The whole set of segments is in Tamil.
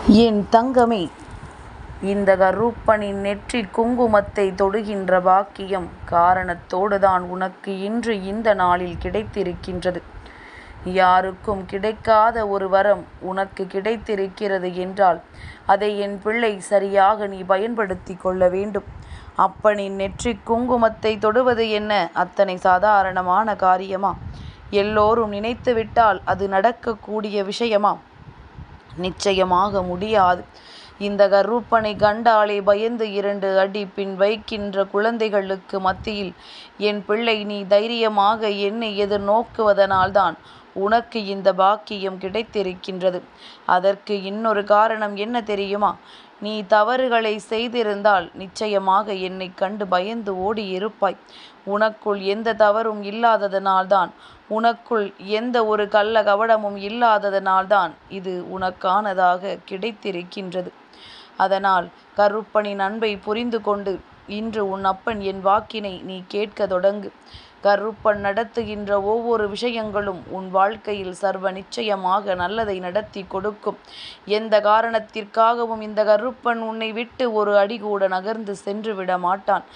என் தங்கமே, இந்த கருப்பனின் நெற்றி குங்குமத்தை தொடுகின்ற பாக்கியம் காரணத்தோடுதான் உனக்கு இன்று இந்த நாளில் கிடைத்திருக்கின்றது. யாருக்கும் கிடைக்காத ஒரு வரம் உனக்கு கிடைத்திருக்கிறது என்றால் அதை என் பிள்ளை சரியாக நீ பயன்படுத்தி கொள்ள வேண்டும். அப்பனின் நெற்றி குங்குமத்தை தொடுவது என்ன அத்தனை சாதாரணமான காரியமா? எல்லோரும் நினைத்து விட்டால் அது நடக்கக்கூடிய விஷயமா? நிச்சயமாக முடியாது. இந்த கருப்பனை கண்டாலே பயந்து 2 அடி பின் வைக்கின்ற குழந்தைகளுக்கு மத்தியில் என் பிள்ளை நீ தைரியமாக என்னை எதிர்நோக்குவதனால்தான் உனக்கு இந்த பாக்கியம் கிடைத்திருக்கின்றது. அதற்கு இன்னொரு காரணம் என்ன தெரியுமா? நீ தவறுகளை செய்திருந்தால் நிச்சயமாக என்னை கண்டு பயந்து ஓடி இருப்பாய். உனக்குள் எந்த தவறும் இல்லாததனால்தான், உனக்குள் எந்த ஒரு கள்ள கபடமும் இல்லாததனால்தான் இது உனக்கானதாக கிடைத்திருக்கின்றது. அதனால் கருப்பனின் அன்பை புரிந்து கொண்டு இன்று உன் அப்பன் என் வாக்கினை நீ கேட்க தொடங்கு. கருப்பன் நடத்துகின்ற ஒவ்வொரு விஷயங்களும் உன் வாழ்க்கையில் சர்வ நிச்சயமாக நல்லதை நடத்தி கொடுக்கும். எந்த காரணத்திற்காகவும் இந்த கருப்பன் உன்னை விட்டு ஒரு அடி கூட நகர்ந்து சென்று விட மாட்டான்.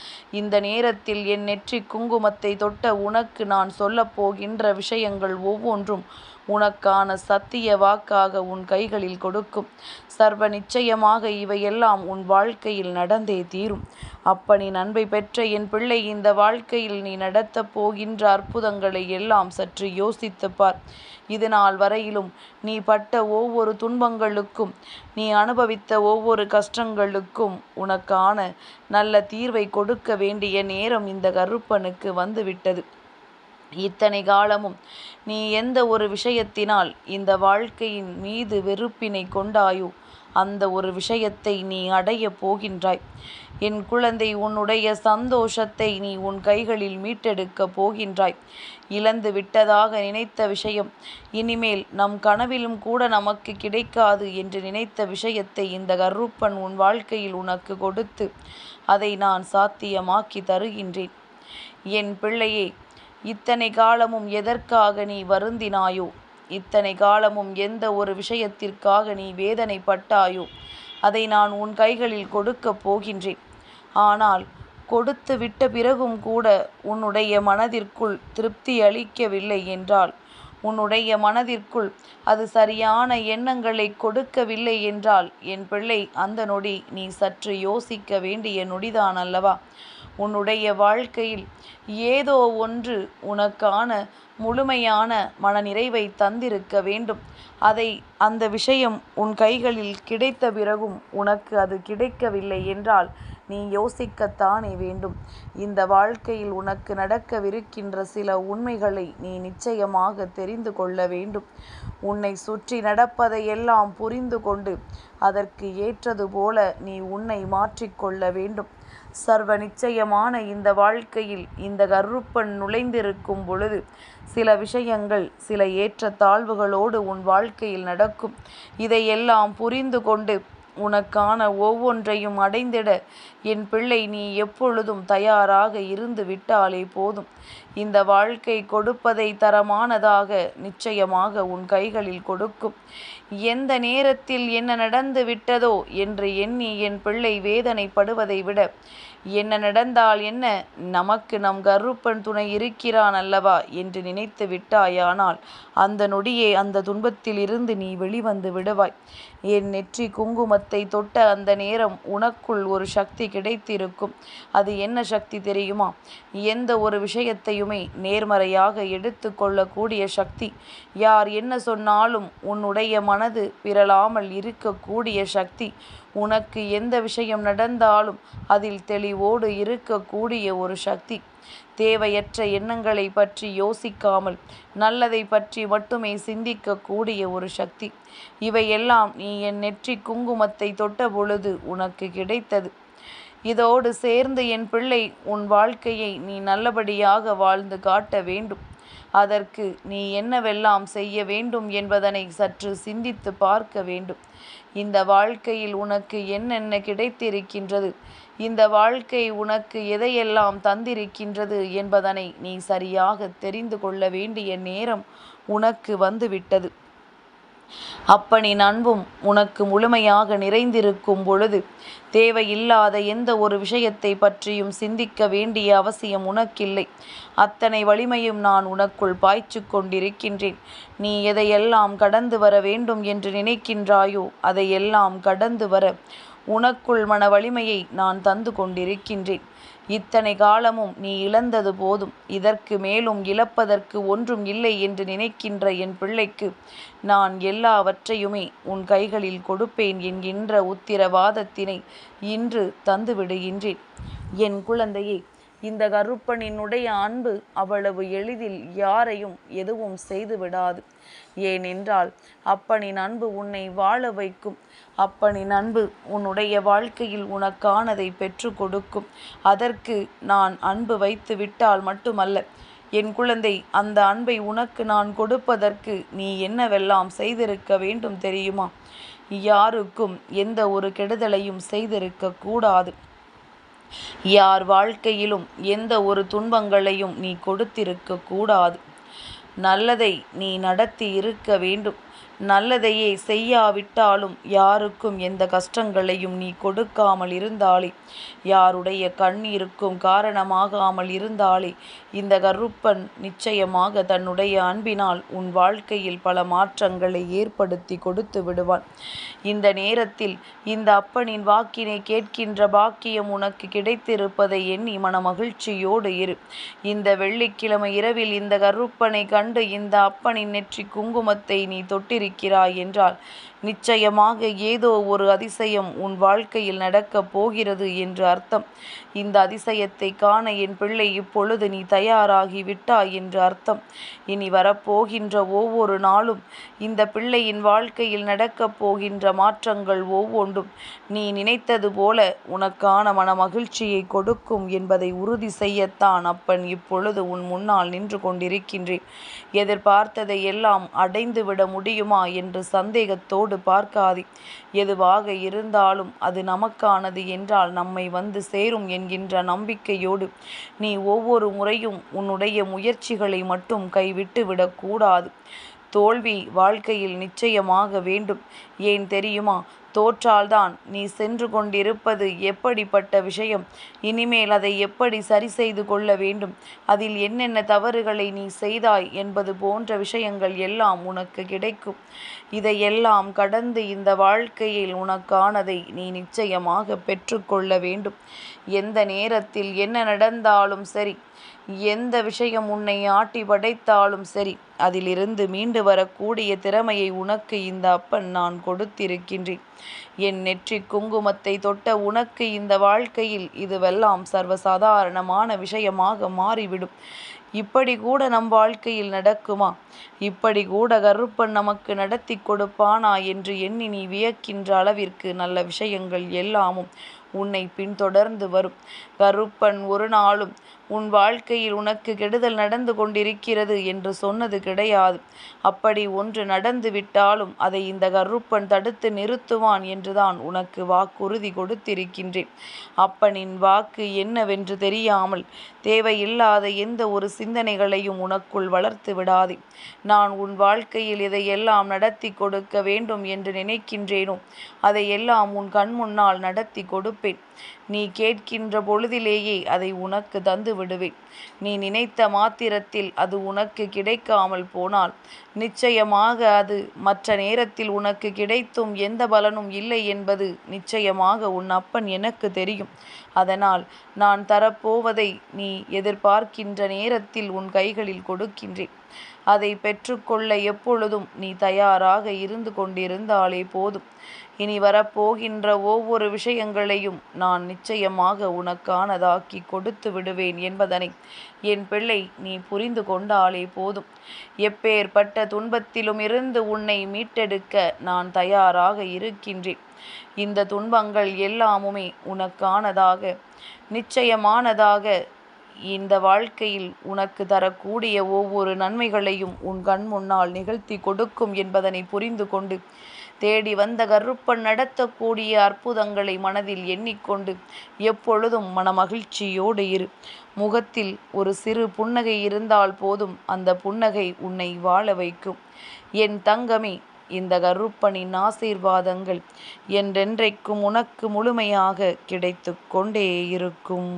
இந்த நேரத்தில் என் நெற்றி குங்குமத்தை தொட்ட உனக்கு நான் சொல்லப்போகின்ற விஷயங்கள் ஒவ்வொன்றும் உனக்கான சத்திய வாக்காக உன் கைகளில் கொடுக்கும். சர்வ நிச்சயமாக இவையெல்லாம் உன் வாழ்க்கையில் நடந்தே தீரும். அப்பனின் அன்பை பெற்ற என் பிள்ளை, இந்த வாழ்க்கையில் நீ நடத்தப் போகின்ற அற்புதங்களை எல்லாம் சற்று யோசித்துப் பார். இது நாள் வரையிலும் நீ பட்ட ஒவ்வொரு துன்பங்களுக்கும், நீ அனுபவித்த ஒவ்வொரு கஷ்டங்களுக்கும் உனக்கான நல்ல தீர்வை கொடுக்க வேண்டிய நேரம் இந்த கருப்பனுக்கு வந்துவிட்டது. இத்தனை காலமும் நீ எந்த ஒரு விஷயத்தினால் இந்த வாழ்க்கையின் மீது வெறுப்பினை கொண்டாயோ அந்த ஒரு விஷயத்தை நீ அடையப் போகின்றாய். என் குழந்தை, உன்னுடைய சந்தோஷத்தை நீ உன் கைகளில் மீட்டெடுக்கப் போகின்றாய். இழந்து விட்டதாக நினைத்த விஷயம், இனிமேல் நம் கனவிலும் கூட நமக்கு கிடைக்காது என்று நினைத்த விஷயத்தை இந்த கருப்பன் உன் வாழ்க்கையில் உனக்கு கொடுத்து அதை நான் சாத்தியமாக்கி தருகின்றேன். என் பிள்ளையே, இத்தனை காலமும் எதற்காக நீ வருந்தினாயோ, இத்தனை காலமும் எந்த ஒரு விஷயத்திற்காக நீ வேதனைப்பட்டாயோ அதை நான் உன் கைகளில் கொடுக்கப் போகின்றேன். ஆனால் கொடுத்து விட்ட பிறகும் கூட உன்னுடைய மனதிற்குள் திருப்தி அளிக்கவில்லை என்றால், உன்னுடைய மனதிற்குள் அது சரியான எண்ணங்களை கொடுக்கவில்லை என்றால், என் பிள்ளை, அந்த நொடி நீ சற்று யோசிக்க வேண்டிய நொடிதான் அல்லவா? உன்னுடைய வாழ்க்கையில் ஏதோ ஒன்று உனக்கான முழுமையான மனநிறைவை தந்திருக்க வேண்டும். அந்த விஷயம் உன் கைகளில் கிடைத்த பிறகும் உனக்கு அது கிடைக்கவில்லை என்றால் நீ யோசிக்கத்தானே வேண்டும். இந்த வாழ்க்கையில் உனக்கு நடக்கவிருக்கின்ற சில உண்மைகளை நீ நிச்சயமாக தெரிந்து கொள்ள வேண்டும். உன்னை சுற்றி நடப்பதையெல்லாம் புரிந்து கொண்டு அதற்கு ஏற்றது போல நீ உன்னை மாற்றிக்கொள்ள வேண்டும். சர்வ நிச்சயமான இந்த வாழ்க்கையில் இந்த கருப்பன் நுழைந்திருக்கும் பொழுது சில விஷயங்கள், சில ஏற்றத்தாழ்வுகளோடு உன் வாழ்க்கையில் நடக்கும். இதையெல்லாம் புரிந்து கொண்டு உனக்கான ஒவ்வொன்றையும் அடைந்திட என் பிள்ளை நீ எப்பொழுதும் தயாராக இருந்து விட்டாலே போதும். இந்த வாழ்க்கை கொடுப்பதை தரமானதாக நிச்சயமாக உன் கைகளில் கொடுக்கும். எந்த நேரத்தில் என்ன நடந்து விட்டதோ என்று எண்ணி என் பிள்ளை வேதனைப்படுவதை விட, என்ன நடந்தால் என்ன, நமக்கு நம் கருப்பன் துணை இருக்கிறான் அல்லவா என்று நினைத்து விட்டாயானால் அந்த நொடியே அந்த துன்பத்தில் இருந்து நீ வெளிவந்து விடுவாய். என் நெற்றி குங்குமத்தை தொட்ட அந்த நேரம் உனக்குள் ஒரு சக்தி கிடைத்திருக்கும். அது என்ன சக்தி தெரியுமா? எந்த ஒரு விஷயத்தையுமே நேர்மறையாக எடுத்து கொள்ளக்கூடிய சக்தி. யார் என்ன சொன்னாலும் உன்னுடைய மனது பிறழாமல் இருக்கக்கூடிய சக்தி. உனக்கு எந்த விஷயம் நடந்தாலும் அதில் தெளிவோடு இருக்கக்கூடிய ஒரு சக்தி. தேவையற்ற எண்ணங்களை பற்றி யோசிக்காமல் நல்லதை பற்றி மட்டுமே சிந்திக்கக்கூடிய ஒரு சக்தி. இவையெல்லாம் நீ என் நெற்றி குங்குமத்தை தொட்ட பொழுது உனக்கு கிடைத்தது. இதோடு சேர்ந்து என் பிள்ளை, உன் வாழ்க்கையை நீ நல்லபடியாக வாழ்ந்து காட்ட வேண்டும். அதற்கு நீ என்னவெல்லாம் செய்ய வேண்டும் என்பதனை சற்று சிந்தித்து பார்க்க வேண்டும். இந்த வாழ்க்கையில் உனக்கு என்னென்ன கிடைத்திருக்கின்றது, இந்த வாழ்க்கை உனக்கு எதையெல்லாம் தந்திருக்கின்றது என்பதனை நீ சரியாக தெரிந்து கொள்ள வேண்டிய நேரம் உனக்கு வந்துவிட்டது. அப்பனின் அன்பும் உனக்கு முழுமையாக நிறைந்திருக்கும் பொழுது தேவையில்லாத எந்த ஒரு விஷயத்தை பற்றியும் சிந்திக்க வேண்டிய அவசியம் உனக்கில்லை. அத்தனை வலிமையும் நான் உனக்குள் பாய்ச்சு கொண்டிருக்கின்றேன். நீ எதையெல்லாம் கடந்து வர வேண்டும் என்று நினைக்கின்றாயோ அதையெல்லாம் கடந்து வர உனக்குள் மன வலிமையை நான் தந்து கொண்டிருக்கின்றேன். இத்தனை காலமும் நீ இழந்தது போதும், இதற்கு மேலும் இழப்பதற்கு ஒன்றும் இல்லை என்று நினைக்கின்ற என் பிள்ளைக்கு நான் எல்லாவற்றையுமே உன் கைகளில் கொடுப்பேன் என்கின்ற உத்திரவாதத்தினை இன்று தந்துவிடுகின்றேன். என் குழந்தையே, இந்த கருப்பனினுடைய அன்பு அவ்வளவு எளிதில் யாரையும் எதுவும் செய்து விடாது. ஏனென்றால் அப்பனின் அன்பு உன்னை வாழ வைக்கும். அப்பனின் அன்பு உன்னுடைய வாழ்க்கையில் உனக்கானதை பெற்று கொடுக்கும். அதற்கு நான் அன்பு வைத்து விட்டால் மட்டுமல்ல என் குழந்தை, அந்த அன்பை உனக்கு நான் கொடுப்பதற்கு நீ என்னவெல்லாம் செய்திருக்க வேண்டும் தெரியுமா? யாருக்கும் எந்த ஒரு கெடுதலையும் செய்திருக்க கூடாது. யார் வாழ்க்கையிலும் எந்த ஒரு துன்பங்களையும் நீ கொடுத்திருக்க கூடாது. நல்லதை நீ நடத்தி இருக்க வேண்டும். நல்லதையே செய்யாவிட்டாலும் யாருக்கும் எந்த கஷ்டங்களையும் நீ கொடுக்காமல் இருந்தாலே, யாருடைய கண்ணீருக்கும் காரணமாகாமல் இருந்தாலே இந்த கருப்பன் நிச்சயமாக தன்னுடைய அன்பினால் உன் வாழ்க்கையில் பல மாற்றங்களை ஏற்படுத்தி கொடுத்து விடுவான். இந்த நேரத்தில் இந்த அப்பனின் வாக்கினை கேட்கின்ற பாக்கியம் உனக்கு கிடைத்திருப்பதை எண்ணி மன மகிழ்ச்சியோடு இரு. இந்த வெள்ளிக்கிழமை இரவில் இந்த கருப்பனை கண்டு இந்த அப்பனின் நெற்றி குங்குமத்தை நீ தொட்டிருக்கிறாய் என்றால் நிச்சயமாக ஏதோ ஒரு அதிசயம் உன் வாழ்க்கையில் நடக்கப் போகிறது என்று அர்த்தம். இந்த அதிசயத்தை காண என் பிள்ளை இப்பொழுது நீ தயாராகி விட்டாய் என்று அர்த்தம். இனி வரப்போகின்ற ஒவ்வொரு நாளும் இந்த பிள்ளையின் வாழ்க்கையில் நடக்கப் போகின்ற மாற்றங்கள் ஒவ்வொன்றும் நீ நினைத்தது போல உனக்கான மன மகிழ்ச்சியை கொடுக்கும் என்பதை உறுதி செய்யத்தான் அப்பன் இப்பொழுது உன் முன்னால் நின்று கொண்டிருக்கின்றேன். எதிர்பார்த்ததை எல்லாம் அடைந்துவிட முடியுமா என்று சந்தேகத்தோடு பார்க்காதே. எதுவாக இருந்தாலும் அது நமக்கானது என்றால் நம்மை வந்து சேரும் என்கின்ற நம்பிக்கையோடு நீ ஒவ்வொரு முறையும் உன்னுடைய முயற்சிகளை மட்டும் கைவிட்டு விடக்கூடாது. தோல்வி வாழ்க்கையில் நிச்சயமாக வேண்டும். ஏன் தெரியுமா? தோற்றால்தான் நீ சென்று கொண்டிருப்பது எப்படிப்பட்ட விஷயம், இனிமேல் அதை எப்படி சரி செய்து கொள்ள வேண்டும், அதில் என்னென்ன தவறுகளை நீ செய்தாய் என்பது போன்ற விஷயங்கள் எல்லாம் உனக்கு கிடைக்கும். இதையெல்லாம் கடந்து இந்த வாழ்க்கையில் உனக்கானதை நீ நிச்சயமாக பெற்றுக்கொள்ள வேண்டும். எந்த நேரத்தில் என்ன நடந்தாலும் சரி, எந்த விஷயம் உன்னை ஆட்டி படைத்தாலும் சரி, அதிலிருந்து மீண்டு வரக்கூடிய திறமையை உனக்கு இந்த அப்பன் நான் கொடுத்திருக்கின்றேன். என் நெற்றி குங்குமத்தை தொட்ட உனக்கு இந்த வாழ்க்கையில் இதுவெல்லாம் சர்வசாதாரணமான விஷயமாக மாறிவிடும். இப்படி கூட நம் வாழ்க்கையில் நடக்குமா? இப்படி கூட கருப்பன் நமக்கு நடத்தி கொடுப்பானா என்று எண்ணி நீ வியக்கின்ற அளவிற்கு நல்ல விஷயங்கள் எல்லாமும் உன்னை பின்தொடர்ந்து வரும். கருப்பன் ஒரு நாளும் உன் வாழ்க்கையில் உனக்கு கெடுதல் நடந்து கொண்டிருக்கிறது என்று சொன்னது கிடையாது. அப்படி ஒன்று நடந்து விட்டாலும் அதை இந்த கருப்பன் தடுத்து நிறுத்துவான் என்றுதான் உனக்கு வாக்குறுதி கொடுத்திருக்கின்றேன். அப்பனின் வாக்கு என்னவென்று தெரியாமல் தேவையில்லாத எந்த ஒரு சிந்தனைகளையும் உனக்குள் வளர்த்து விடாதே. நான் உன் வாழ்க்கையில் இதையெல்லாம் நடத்தி கொடுக்க வேண்டும் என்று நினைக்கின்றேனோ அதையெல்லாம் உன் கண் முன்னால் நடத்தி கொடுப்பேன். நீ கேட்கின்ற பொழுதிலேயே அதை உனக்கு தந்து விடுவேன். நீ நினைத்த மாத்திரத்தில் அது உனக்கு கிடைக்காமல் போனால் நிச்சயமாக அது மற்ற நேரத்தில் உனக்கு கிடைத்தும் எந்த பலனும் இல்லை என்பது நிச்சயமாக உன் அப்பன் எனக்கு தெரியும். அதனால் நான் தரப்போவதை நீ எதிர்பார்க்கின்ற நேரத்தில் உன் கைகளில் கொடுக்கின்றேன். அதை பெற்றுக்கொள்ள எப்பொழுதும் நீ தயாராக இருந்து கொண்டிருந்தாலே போதும். இனி வரப்போகின்ற ஒவ்வொரு விஷயங்களையும் நான் நிச்சயமாக உனக்கானதாக்கி கொடுத்து விடுவேன் என்பதனை என் பிள்ளை நீ புரிந்து கொண்டாலே போதும். எப்பேற்பட்ட துன்பத்திலும் இருந்து உன்னை மீட்டெடுக்க நான் தயாராக இருக்கின்றேன். இந்த துன்பங்கள் எல்லாமுமே உனக்கானதாக, நிச்சயமானதாக, இந்த வாழ்க்கையில் உனக்கு தரக்கூடிய ஒவ்வொரு நன்மைகளையும் உன் கண் முன்னால் நிகழ்த்தி கொடுக்கும் என்பதனை புரிந்து கொண்டு தேடி வந்த கருப்பன் நடத்தக்கூடிய அற்புதங்களை மனதில் எண்ணிக்கொண்டு எப்பொழுதும் மனமகிழ்ச்சியோடு இரு. முகத்தில் ஒரு சிறு புன்னகை இருந்தால் போதும், அந்த புன்னகை உன்னை வாழ வைக்கும். என் தங்கமே, இந்த கருப்பனின் ஆசீர்வாதங்கள் என்றென்றைக்கும் உனக்கு முழுமையாக கிடைத்து கொண்டே இருக்கும்.